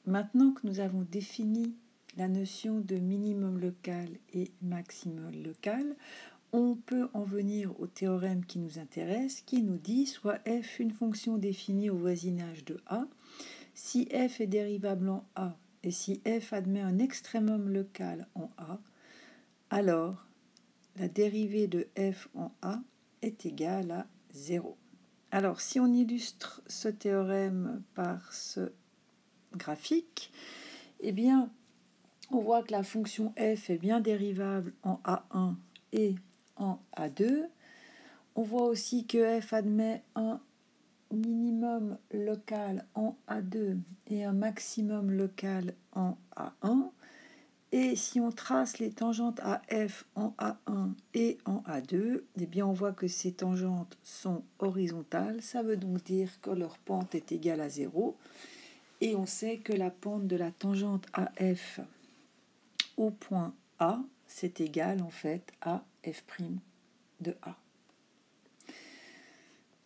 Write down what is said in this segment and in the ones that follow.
maintenant que nous avons défini la notion de minimum local et maximum local, on peut en venir au théorème qui nous intéresse, qui nous dit soit f une fonction définie au voisinage de A, si f est dérivable en A et si f admet un extrémum local en A, alors la dérivée de f en A est égale à 0. Alors, si on illustre ce théorème par ce graphique, eh bien, on voit que la fonction f est bien dérivable en A1 et en A2. On voit aussi que f admet un minimum local en A2 et un maximum local en A1. Et si on trace les tangentes à f en A1 et en A2, eh bien on voit que ces tangentes sont horizontales. Ça veut donc dire que leur pente est égale à 0. Et on sait que la pente de la tangente AF au point A, c'est égal en fait à f' de A.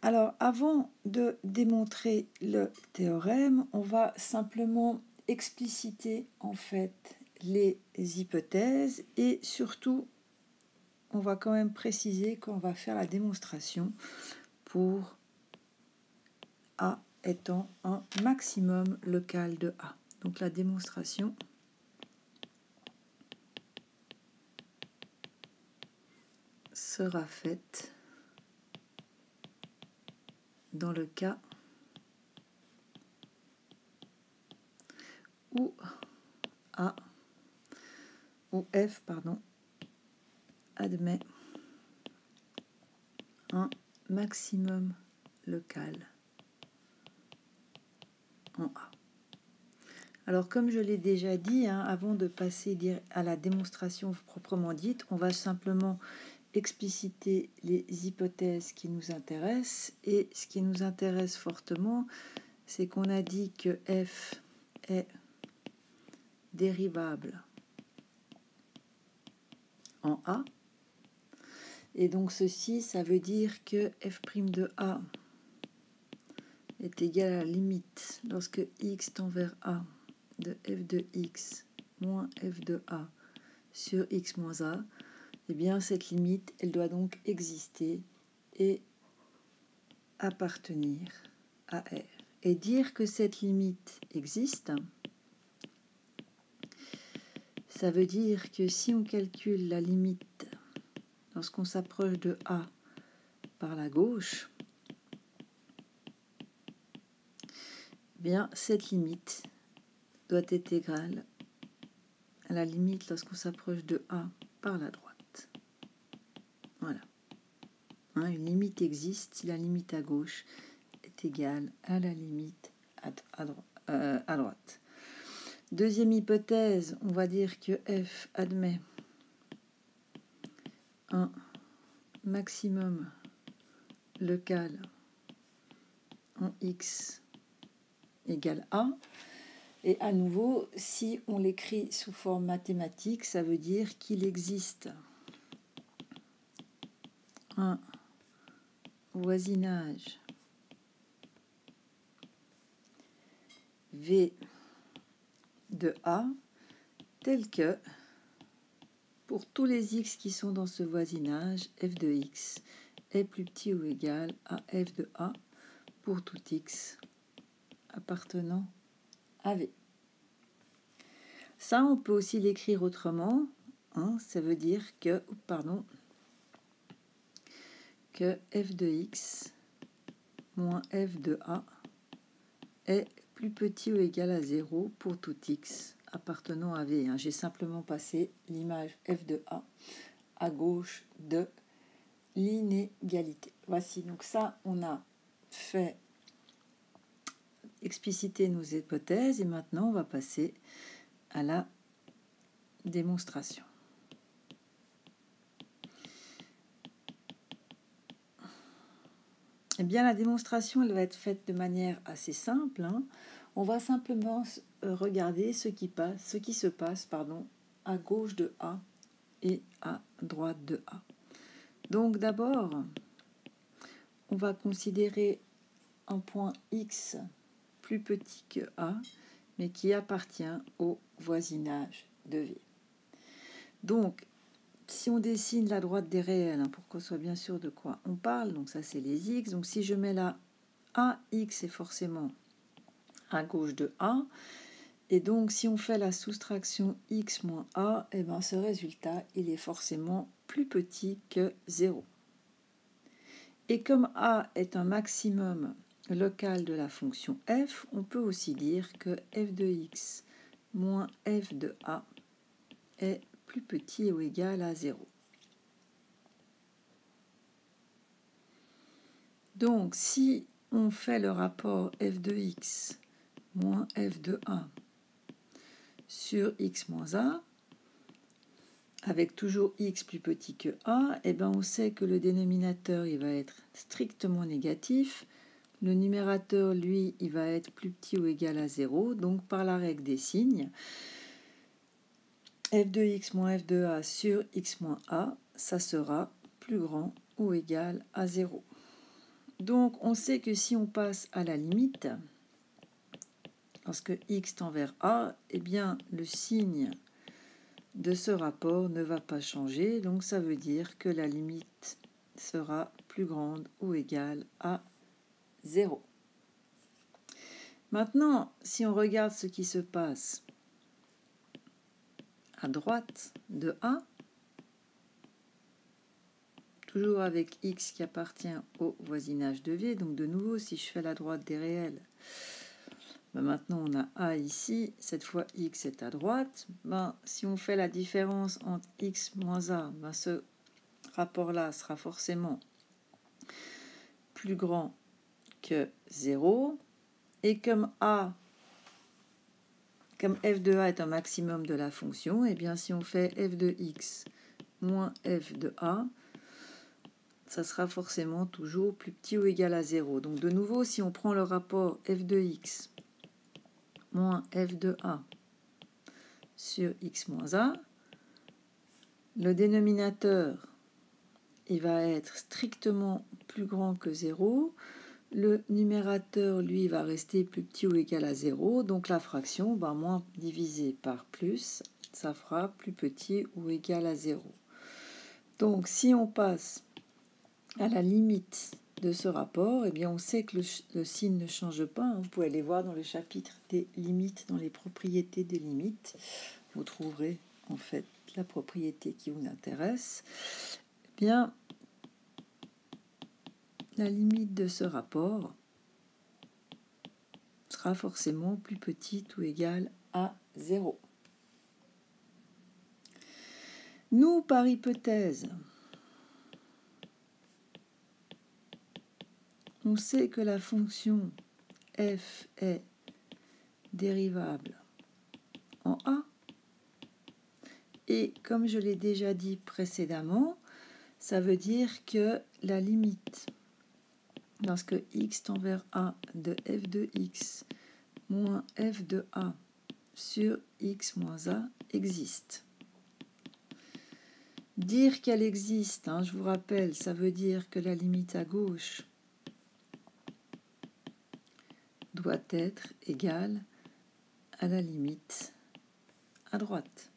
Alors, avant de démontrer le théorème, on va simplement expliciter en fait les hypothèses et surtout, on va quand même préciser qu'on va faire la démonstration pour A étant un maximum local de A. Donc la démonstration sera faite dans le cas où F admet un maximum local en A. Alors, comme je l'ai déjà dit, avant de passer à la démonstration proprement dite, on va simplement expliciter les hypothèses qui nous intéressent. Et ce qui nous intéresse fortement, c'est qu'on a dit que f est dérivable en A. Et donc ceci, ça veut dire que f' de A est égal à la limite lorsque x tend vers A de f de x moins f de A sur x moins A. Eh bien, cette limite, elle doit donc exister et appartenir à R. Et dire que cette limite existe, ça veut dire que si on calcule la limite lorsqu'on s'approche de A par la gauche, eh bien, cette limite doit être égale à la limite lorsqu'on s'approche de A par la droite. Voilà. Une limite existe si la limite à gauche est égale à la limite à droite. Deuxième hypothèse, on va dire que f admet un maximum local en x égale a. Et à nouveau, si on l'écrit sous forme mathématique, ça veut dire qu'il existe un voisinage V de A tel que pour tous les x qui sont dans ce voisinage, f de x est plus petit ou égal à f de A pour tout x appartenant à V. Ça, on peut aussi l'écrire autrement. Ça veut dire que f de x moins f de A est plus petit ou égal à 0 pour tout x appartenant à V. J'ai simplement passé l'image f de A à gauche de l'inégalité. Voici, donc ça, on a fait expliciter nos hypothèses et maintenant on va passer à la démonstration. Eh bien, la démonstration, elle va être faite de manière assez simple. On va simplement regarder ce qui se passe à gauche de A et à droite de A. Donc d'abord, on va considérer un point X plus petit que A mais qui appartient au voisinage de V. Donc, si on dessine la droite des réels, pour qu'on soit bien sûr de quoi on parle, donc ça c'est les x, donc si je mets là A, x est forcément à gauche de A, et donc si on fait la soustraction x moins A, et bien ce résultat il est forcément plus petit que 0. Et comme A est un maximum local de la fonction f, on peut aussi dire que f de x moins f de A est plus petit ou égal à 0. Donc, si on fait le rapport f de x moins f de A sur x moins A, avec toujours x plus petit que A, et ben on sait que le dénominateur il va être strictement négatif. Le numérateur, lui, il va être plus petit ou égal à 0. Donc, par la règle des signes, f de x moins f de A sur x moins A, ça sera plus grand ou égal à 0. Donc, on sait que si on passe à la limite, lorsque x tend vers A, eh bien, le signe de ce rapport ne va pas changer. Donc, ça veut dire que la limite sera plus grande ou égale à 0. Maintenant, si on regarde ce qui se passe à droite de A, toujours avec x qui appartient au voisinage de V, donc de nouveau, si je fais la droite des réels, ben maintenant on a A ici, cette fois x est à droite. Ben, si on fait la différence entre x moins A, ben ce rapport-là sera forcément plus grand que 0. Et comme f de A est un maximum de la fonction, et bien si on fait f de x moins f de A, ça sera forcément toujours plus petit ou égal à 0. Donc de nouveau, si on prend le rapport f de x moins f de A sur x moins A, le dénominateur il va être strictement plus grand que 0. Le numérateur, lui, va rester plus petit ou égal à 0. Donc la fraction, moins divisé par plus, ça fera plus petit ou égal à 0. Donc si on passe à la limite de ce rapport, eh bien on sait que le signe ne change pas. Vous pouvez aller voir dans le chapitre des limites, dans les propriétés des limites. Vous trouverez en fait la propriété qui vous intéresse. Eh bien, la limite de ce rapport sera forcément plus petite ou égale à 0. Nous, par hypothèse, on sait que la fonction f est dérivable en A. Et comme je l'ai déjà dit précédemment, ça veut dire que la limite, lorsque x tend vers A de f de x moins f de A sur x moins A existe. Dire qu'elle existe, je vous rappelle, ça veut dire que la limite à gauche doit être égale à la limite à droite.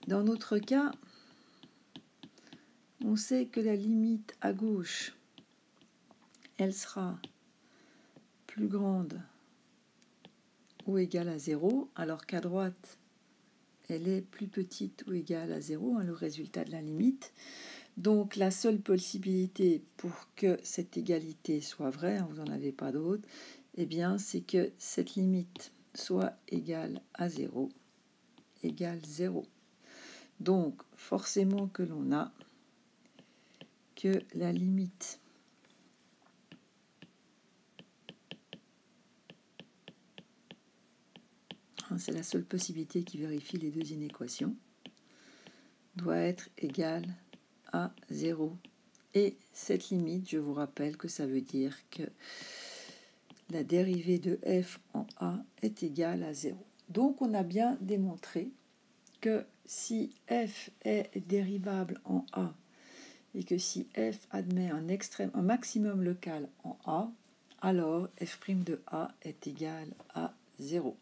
Dans notre cas, on sait que la limite à gauche, elle sera plus grande ou égale à 0, alors qu'à droite, elle est plus petite ou égale à 0, le résultat de la limite. Donc la seule possibilité pour que cette égalité soit vraie, vous n'en avez pas d'autre, eh bien c'est que cette limite soit égale à 0, égale 0. Donc forcément que l'on a que la limite c'est la seule possibilité qui vérifie les deux inéquations, doit être égale à 0. Et cette limite, je vous rappelle que ça veut dire que la dérivée de f en A est égale à 0. Donc on a bien démontré que si f est dérivable en A, et que si f admet un maximum local en A, alors f' de A est égal à 0.